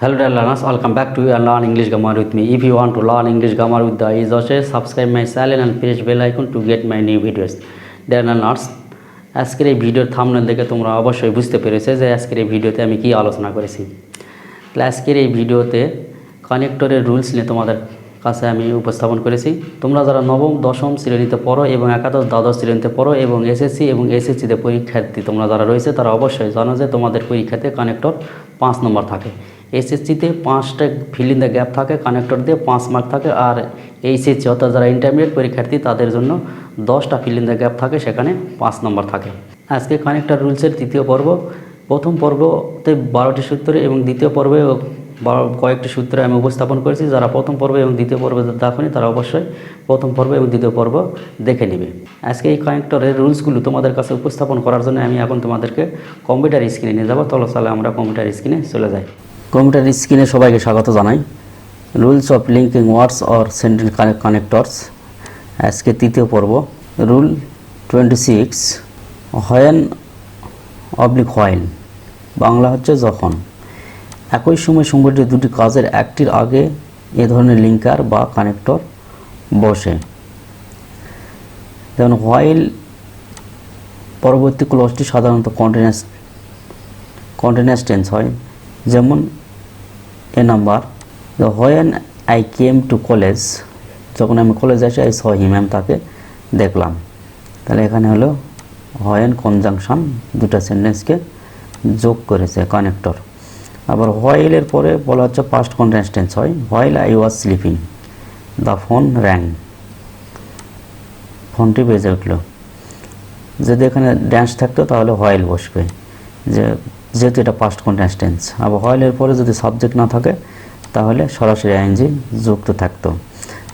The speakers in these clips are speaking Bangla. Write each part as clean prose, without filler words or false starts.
Hello dear learners, welcome back to your Learn English Grammar with me. If you want to learn English Grammar with the ease of subscribe my channel and press bell icon to get my new videos. Dear learners, আজকের এই ভিডিওর থাম্বনেল দেখে তোমরা অবশ্যই বুঝতে পেরেছো যে আজকের এই ভিডিওতে আমি কি আলোচনা করেছি। তাহলে আজকের এই ভিডিওতে কানেক্টরের রুলস নিয়ে তোমাদের কাছে আমি উপস্থাপন করেছি। তোমরা যারা নবম দশম শ্রেণীতে পড়ো এবং একাদশ দ্বাদশ শ্রেণীতে পড়ো এবং এসএসসি এবং এসএসসিতে পরীক্ষার্থী তোমরা যারা রয়েছে তারা অবশ্যই জানো যে তোমাদের পরীক্ষাতে কানেক্টর 5 নম্বর থাকে। এসএসসিতে 5টা ফিল ইন দ্য গ্যাপ থাকে, কানেক্টর দিয়ে 5 মার্ক থাকে, আর এইচএসসি অর্থাৎ যারা ইন্টারমিডিয়েট পরীক্ষার্থী তাদের জন্য 10টা ফিল ইন দ্য গ্যাপ থাকে, সেখানে 5 নম্বর থাকে। আজকে কানেক্টর রুলসের তৃতীয় পর্ব। প্রথম পর্বতে 12টি সূত্র এবং দ্বিতীয় পর্বে কয়েকটি সূত্র আমি উপস্থাপন করেছি। যারা প্রথম পর্ব এবং দ্বিতীয় পর্বে দেখেনি তারা অবশ্যই প্রথম পর্ব এবং দ্বিতীয় পর্ব দেখে নেবে। আজকে এই কানেক্টরের রুলসগুলো তোমাদের কাছে উপস্থাপন করার জন্য আমি এখন তোমাদেরকে কম্পিউটার স্ক্রিনে নিয়ে যাবো। তাহলে আমরা কম্পিউটার স্ক্রিনে চলে যাই। কম্পিউটার স্ক্রিনে সবাইকে স্বাগত জানাই। Rules of linking words or sentence connectors, আজকে তৃতীয় পর্ব। Rule 26, when oblique while, Bangla হচ্ছে যখন। একই সময় সংগঠিত দুটি কাজের একটির আগে এ ধরনের লিঙ্কার বা কানেক্টর বসে। যেমন হোয়াইল পরবর্তী ক্লজটি সাধারণত কন্টিনিউয়াস টেন্স হয়। যেমন A number, when I came to college, যখন আমি কলেজে আসি আই স হিম, আমি তাকে দেখলাম। তাহলে এখানে হলো হোয়েন কনজাংশন, দুটা সেন্টেন্সকে যোগ করেছে কানেক্টর। আবার হোয়াইলের পরে বলা হচ্ছে পাস্ট কন্টিনিউয়াস টেন্স হয়। While I was sleeping the phone rang, ফোনটি বেজে উঠল। যদি এখানে ড্যান্স থাকতো তাহলে হোয়াইল বসবে, যেহেতু এটা পাস্ট কন্টিনিউয়াস টেন্স। আবার হোয়াইলের পরে যদি সাবজেক্ট না থাকে তাহলে সরাসরি আইএনজি যুক্ত থাকতো।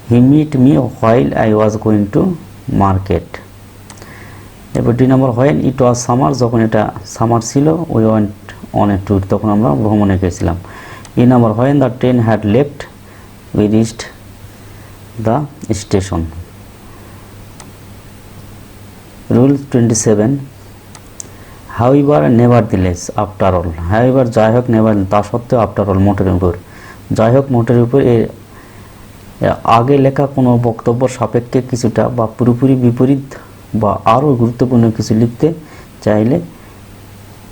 He meet me while I was going to market. এবার 2 নম্বর, হোয়েন ইট ওয়াজ সামার, যখন এটা সামার ছিল, we went on a tour, তখন আমরা ভ্রমণে গেছিলাম। 3 নম্বর, when the train had left we reached the station. Rule 27, however nevertheless after all, however যাই হোক, নেভার তা সত্ত্বেও, আফটার অল মোটের উপর, যাই হোক মোটের উপর এর আগে লেখা কোনো বক্তব্য সাপেক্ষে কিছুটা বা পুরোপুরি বিপরীত বা আরও গুরুত্বপূর্ণ কিছু লিখতে চাইলে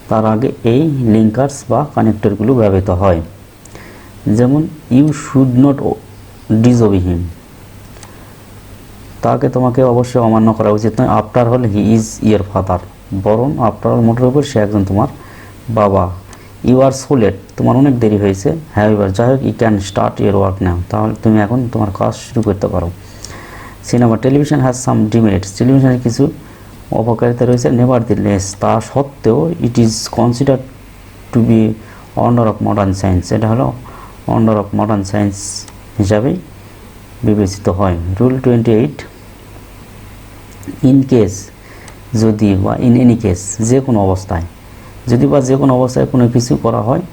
তার আগে এই লিঙ্কার্স বা কানেক্টরগুলো ব্যবহৃত হয়। যেমন ইউ শুড নট ডিসওবে হিম, তাকে তোমাকে অবশ্যই অমান্য করা উচিত নয়। আফটার হল হি ইজ ইয়োর ফাদার, বরং আফটার অল মোটের উপর সে একজন তোমার বাবা। ইউ আর সো লেট, তোমার অনেক দেরি হয়েছে। হাউএভার যাই হোক, you can start your work now, তাহলে তুমি এখন তোমার কাজ শুরু করতে পারো। Cinema, television has some demerits, টেলিভিশনের কিছু অপকারিতা রয়েছে। নেভারদিলেস, তা সত্ত্বেও, it is consider to be wonder of modern science, এটা হলো অন্ডার অফ মডার্ন সায়েন্স হিসাবেই বিবেচিত হয়। রুল 28, ইন কেস, যদি বা ইন এনি কেস, যে কোনো অবস্থায়, যদি বা যে কোনো অবস্থায় কোনো কিছু করা হয়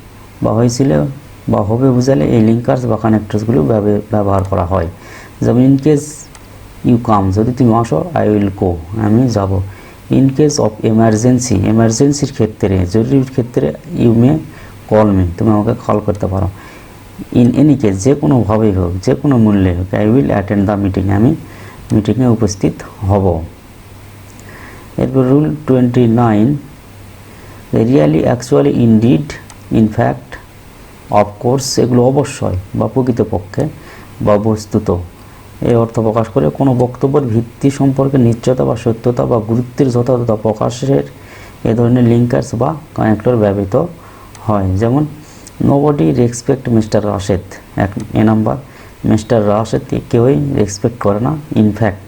বা হয়েছিল বা হবে বুঝালে এই লিঙ্কার্স বা কানেক্টরসগুলো ব্যবহার করা হয়। যেমন ইন কেস ইউ কাম, যদি তুমি আসো, আই উইল গো, আমি যাব। ইন কেস অফ এমার্জেন্সি, এমার্জেন্সির ক্ষেত্রে, জরুরির ক্ষেত্রে, ইউ মে কল মি, তুমি আমাকে কল করতে পারো। ইন এনি কেস, যে কোনোভাবেই হোক, যে কোনো মূল্যে হোক, I will attend the meeting, আমি মিটিংয়ে উপস্থিত হব। এরপর rule 29, really, actually, indeed, in fact, of course, এগুলো অবশ্যই বা প্রকৃতপক্ষে বা বস্তুত এই অর্থ প্রকাশ করে কোনো বক্তব্যের ভিত্তি সম্পর্কে নিশ্চয়তা বা সত্যতা বা গুরুত্বের যথাযথ প্রকাশের এ ধরনের লিঙ্কার্স বা কানেক্টর ব্যবহৃত হয়। যেমন nobody respect mister Rashed, A number, mister রাশেদকে কেউই রেসপেক্ট করে না। ইনফ্যাক্ট,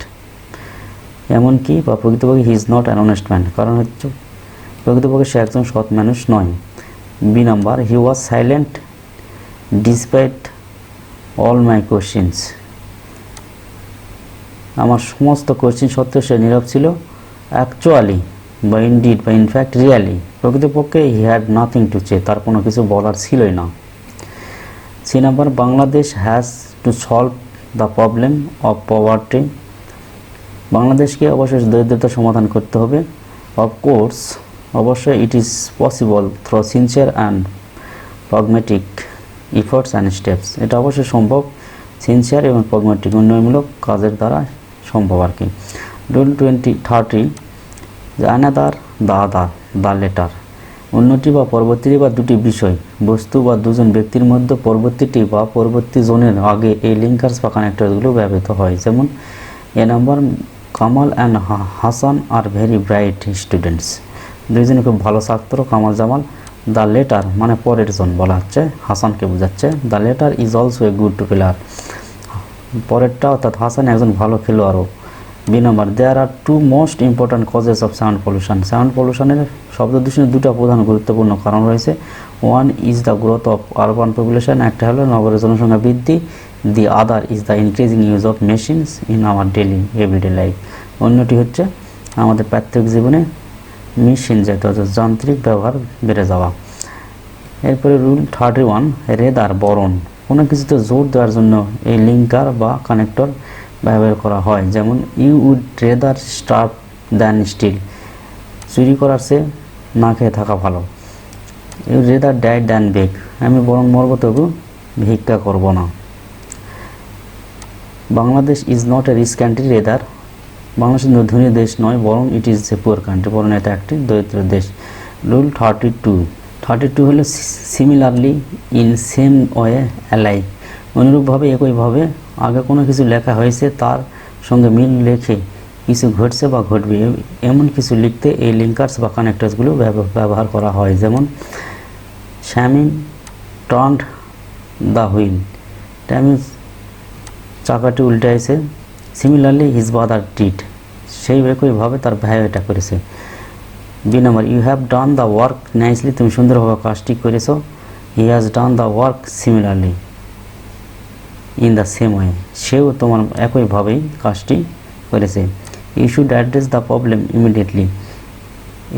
এমনকি বা প্রকৃতপক্ষে, he is not an honest man, কারণ হচ্ছে প্রকৃতপক্ষে সে একজন সৎ মানুষ নয়। B number, he was silent despite all my questions, আমার সমস্ত কোয়েশ্চেন সত্ত্বেও সে নীরব ছিল। অ্যাকচুয়ালি বা ইনডিড বা ইনফ্যাক্ট, রিয়ালি, প্রকৃতপক্ষে, he had nothing to say, তার কোনো কিছু বলার ছিলই না। C number, Bangladesh has to solve the problem of poverty, বাংলাদেশকে অবশ্যই দরিদ্রতার সমাধান করতে হবে। অফকোর্স, অবশ্যই, it is possible through sincere and pragmatic efforts and steps. এটা অবশ্যই সম্ভব সিনসিয়ার এবং প্রগমেটিক উন্নয়নমূলক কাজের দ্বারা সম্ভব আর কি। রুল 30 যে another, the other, the letter. অন্যটি বা পরবর্তীটি বা দুটি বিষয়, বস্তু বা দুজন ব্যক্তির মধ্যে পরবর্তীটি বা পরবর্তী জনের আগে এই লিঙ্কার্স বা কানেক্টরগুলো ব্যবহৃত হয়। যেমন A number, Kamal and Hasan are very bright students. দুইজনে খুব ভালো ছাত্র, কামাল জামাল। দ্য লেটার মানে পরের জন বলা হচ্ছে, হাসানকে বোঝাচ্ছে। The latter is also a good player. পরেরটা অর্থাৎ হাসান একজন ভালো খেলোয়াড়ও। B number, there are two most important causes of sound pollution. Sound পলিউশনের শব্দ দূষণের দুটা প্রধান গুরুত্বপূর্ণ কারণ রয়েছে। One is the growth of urban population, একটা হলো নগরের জনসংখ্যা বৃদ্ধি। The other is the increasing use of machines in our daily everyday life. অন্যটি হচ্ছে আমাদের প্রত্যেক জীবনে মেশিন যেটা হচ্ছে যান্ত্রিক ব্যবহার বেড়ে যাওয়া। এরপরে রুল 31, রেদার বরণ। কোনো কিছুতে জোর দেওয়ার জন্য এই লিঙ্কার বা কানেক্টর ব্যবহার করা হয়। যেমন you would rather starve than steal. চুরি করার চেয়ে না খেয়ে থাকা ভালো। You rather die than beg. আমি বরং মরব তবু ভিক্ষা করব না। Bangladesh is not a rich country rather. Bangladesh ধনী দেশ নয়, বরং it is a poor country, বরং এটা একটি দরিদ্র দেশ। রুল 32 হলো similarly in same way alike. অনুরূপভাবে একইভাবে আগে কোনো কিছু লেখা হয়েছে তার সঙ্গে মিল রেখে কিছু ঘটছে বা ঘটবে এমন কিছু লিখতে এই লিঙ্কার্স বা কানেক্টার্সগুলো ব্যবহার করা হয়। যেমন Shamin turned the wheel. Tamin চাকাটি উল্টাইছে। Similarly his brother did. সেই একইভাবে তার ভাই এটা করেছে। B number, you have done the work nicely. তুমি সুন্দরভাবে কাজটি করেছো। He has done the work similarly in the same way. সেও তোমার একইভাবেই কাজটি করেছে। You should address the problem immediately.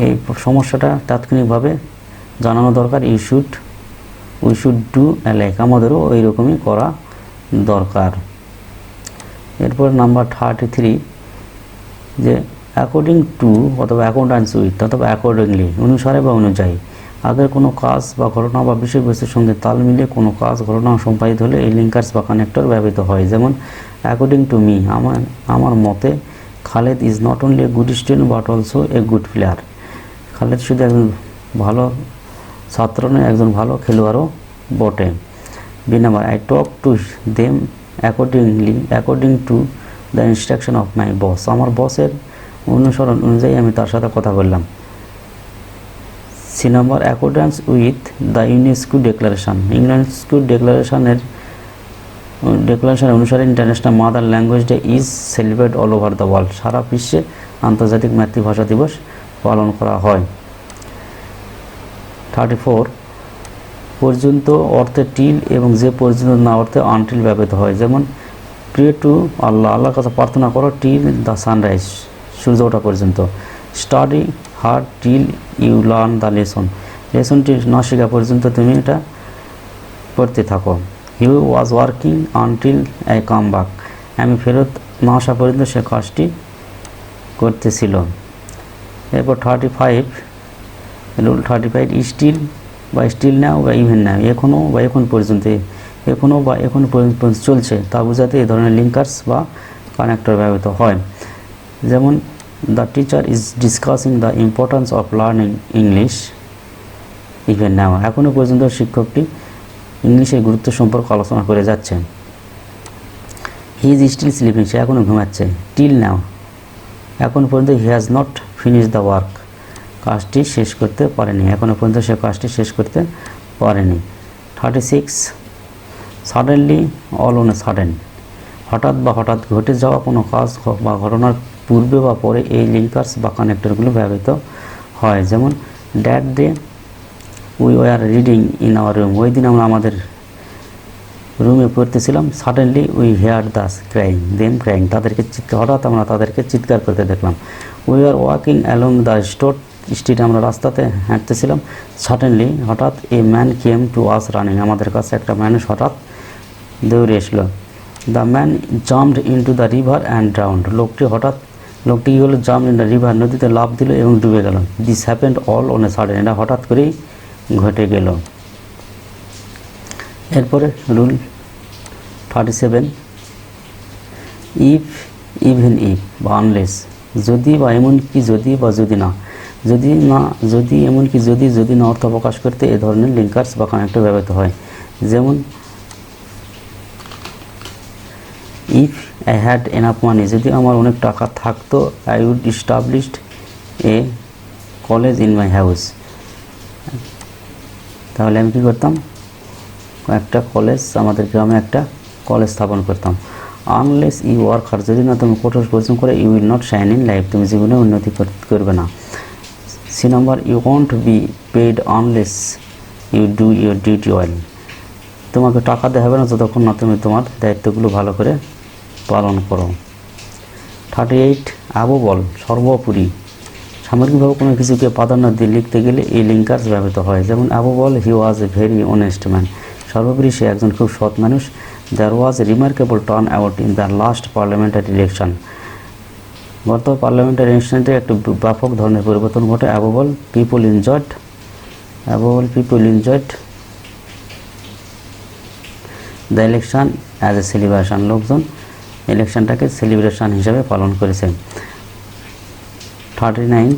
এই সমস্যাটা তাৎক্ষণিকভাবে জানানো দরকার। We should do alike. আমাদেরও ওই রকমই করা দরকার। এরপর নাম্বার 33, যে অ্যাকর্ডিং টু অথবা অ্যাকর্ডেন্স উইথ অথবা অ্যাকর্ডিংলি, অনুসারে বা অনুযায়ী। আগের কোনো কাজ বা ঘটনা বা বিষয়বস্তুর সঙ্গে তাল মিলিয়ে কোনো কাজ ঘটনা সম্পাদিত হলে এই লিঙ্কার্স বা কানেক্টর ব্যবহৃত হয়। যেমন অ্যাকর্ডিং টু মি, আমার মতে Khaled is not only a good student but also a good player. Khaled শুধু একজন ভালো ছাত্র নয়, একজন ভালো খেলোয়াড়ও বটে। B number, I talk to them according to the instruction of my boss. আমার বসের অনুসরণ অনুযায়ী আমি তার সাথে কথা বললাম। C number, accordance with the UNESCO declaration. UNESCO ডেক্লারেশনের অনুসারে international mother language day is celebrate all over the world. সারা বিশ্বে আন্তর্জাতিক মাতৃভাষা দিবস পালন করা হয়। 34, পর্যন্ত অর্থে টিল এবং যে পর্যন্ত না অর্থে আনটিল ব্যবহৃত হয়। যেমন প্রে টু আল্লাহ, আল্লাহর কাছে প্রার্থনা করো টিল দ্য সানরাইজ, সূর্য ওঠা পর্যন্ত। Study hard till you learn the লেসনটি না শেখা পর্যন্ত তুমি এটা পড়তে থাকো। He was working until I come back. আমি ফেরত না আসা পর্যন্ত সে কাজটি করতেছিল। এরপর 35, রুল 35, স্টিল বা স্টিল নাও বা ইভেন নাও, এখনও বা এখন পর্যন্ত, এখনও বা এখন পর্যন্ত চলছে তা বোঝাতে এই ধরনের লিঙ্কার্স বা কানেক্টর ব্যবহৃত হয়। যেমন the teacher is discussing the importance of learning English even নাও। এখনও পর্যন্ত শিক্ষকটি ইংলিশের গুরুত্ব সম্পর্কে আলোচনা করে যাচ্ছেন। হি ইজ স্টিল স্লিপিং, সে এখনও ঘুমাচ্ছে। টিল নাও, এখন পর্যন্ত। He has not finish the work, কাজটি শেষ করতে পারেনি, এখনও পর্যন্ত সে কাজটি শেষ করতে পারেনি। 36, suddenly all on a sudden. হঠাৎ বা হঠাৎ ঘটে যাওয়া কোনো কাজ বা ঘটনার পূর্বে বা পরে এই লিঙ্কার্স বা কানেক্টরগুলো ব্যবহৃত হয়। যেমন that day we were reading in our room. ওই দিন আমরা আমাদের রুমে পড়তেছিলাম। Suddenly we hear the crying, হঠাৎ আমরা তাদেরকে চিৎকার করতে দেখলাম। We are walking along the street, আমরা রাস্তাতে হাঁটতেছিলাম। সাডেনলি, হঠাৎ, a man came to us running, আমাদের কাছে একটা মানুষ হঠাৎ দৌড়ে এসলো। The man jumped into the river and drowned. লোকটি হলো জাম্প ইন দ্য রিভার, নদীতে লাফ দিল এবং ডুবে গেল। This happened all on a sudden, এটা হঠাৎ করেই ঘটে গেল। এরপরে রুল 37, ইফ, ইভেন ইফ বা আনলেস, যদি বা এমনকি যদি বা যদি না, যদি না, যদি এমনকি যদি, যদি না অর্থ প্রকাশ করতে এ ধরনের লিঙ্কার্স বা কানেক্টর ব্যবহৃত হয়। যেমন if I had enough money, যদি আমার অনেক টাকা থাকতো, I would established a college in my house, তাহলে আমি কী করতাম, একটা কলেজ, আমাদের গ্রামে একটা কলেজ স্থাপন করতাম। আনলেস ইউ ওয়ার্ক হার্ড, যদি না তুমি কঠোর পরিশ্রম করে, you will not shine in life, তুমি জীবনে উন্নতি করবে না। C number, you won't be paid unless you do your duty well, তোমাকে টাকা দেওয়া হবে না যতক্ষণ না তুমি তোমার দায়িত্বগুলো ভালো করে পালন করো। 38, অ্যাবভ অল, সর্বোপরি, সামগ্রিকভাবে কোনো কিছুকে প্রাধান্য দিয়ে লিখতে গেলে এই লিঙ্কার্স ব্যবহৃত হয়। যেমন above all he was a very honest man, সর্বোপরি সে একজন খুব সৎ মানুষ। There was a remarkable turn out in the last parliamentary election, গত পার্লামেন্টারি ইলেকশনটি একটি ব্যাপক ধরনের পরিবর্তন ঘটে। Above all people enjoyed the election as a celebration, লোকজন ইলেকশনটাকে সেলিব্রেশন হিসাবে পালন করেছে। 39,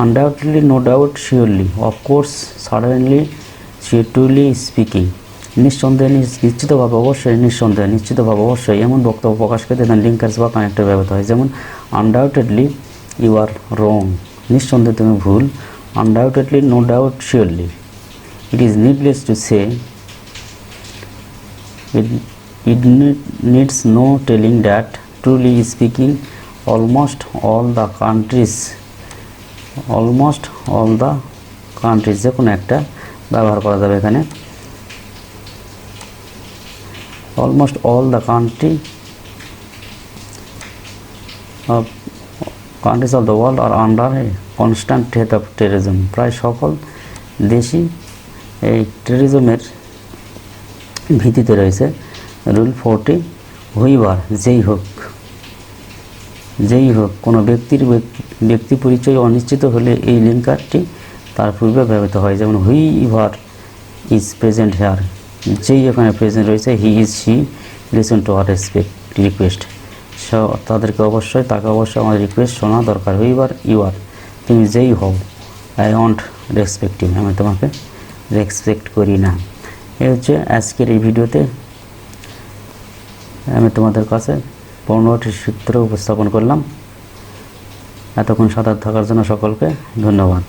undoubtedly, no doubt, surely, of course, suddenly, truly speaking, নিঃসন্দেহে, নিশ্চিতভাবে, অবশ্যই, নিঃসন্দেহে, নিশ্চিতভাবে, অবশ্যই, এমন বক্তব্য প্রকাশ করতে লিঙ্কার্স বা কানেক্টর ব্যবহৃত হয়। যেমন আনডাউটেডলি ইউ আর রং, নিঃসন্দেহে তুমি ভুল। Undoubtedly, no doubt, surely. It is needless to say, it needs no telling that, truly speaking, almost all the countries, যে কোনো একটা ব্যবহার করা যাবে এখানে। Almost all the countries of the world are under a constant threat of terrorism, প্রায় সকল দেশই এই টেররিজমের ভীতিতে রয়েছে। রুল 40, হুইভার, যেই হোক, কোনো ব্যক্তি পরিচয় অনিশ্চিত হলে এই লিঙ্কারটি তার পূর্বে ব্যবহৃত হয়। যেমন হুইভার ইজ প্রেজেন্ট হেয়ার, যেই এখানে প্রেজেন্ট রয়েছে, he is, she, listen to our request, তাকে অবশ্যই আমাদের রিকোয়েস্ট শোনা দরকার। হুইভার ইউ আর, তুমি যেই হও, আই ওয়ান্ট রেসপেক্ট ইউ, আমি তোমাকে রেসপেক্ট করি না। এই হচ্ছে আজকের এই ভিডিওতে আমি তোমাদের কাছে 15টি সূত্র উপস্থাপন করলাম। এতক্ষণ সাথে থাকার জন্য সকলকে ধন্যবাদ।